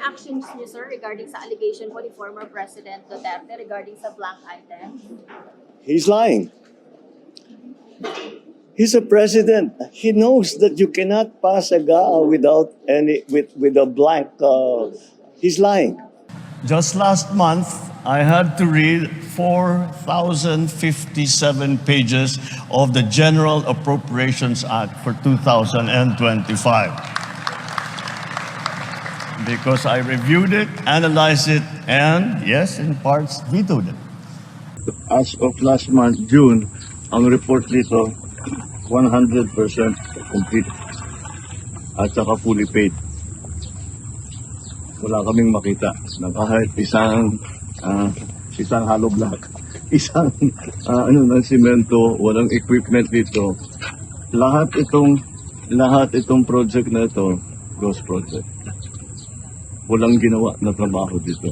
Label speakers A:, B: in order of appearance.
A: actions niyo, sir, regarding sa allegation po ni former President Duterte regarding sa blank items?
B: He's lying. He's a president. He knows that you cannot pass a GAA without with a blank. He's lying. Just last month, I had to read 4,057 pages of the General Appropriations Act for 2025. Because I reviewed it, analyzed it, and yes, in parts, vetoed it.
C: As of last month, June, ang report dito, 100% complete at saka fully paid. Wala kaming makita na kahit isang hollow block, isang ng simento, walang equipment dito. Lahat itong project na ito, ghost project. Walang ginawa na trabaho dito.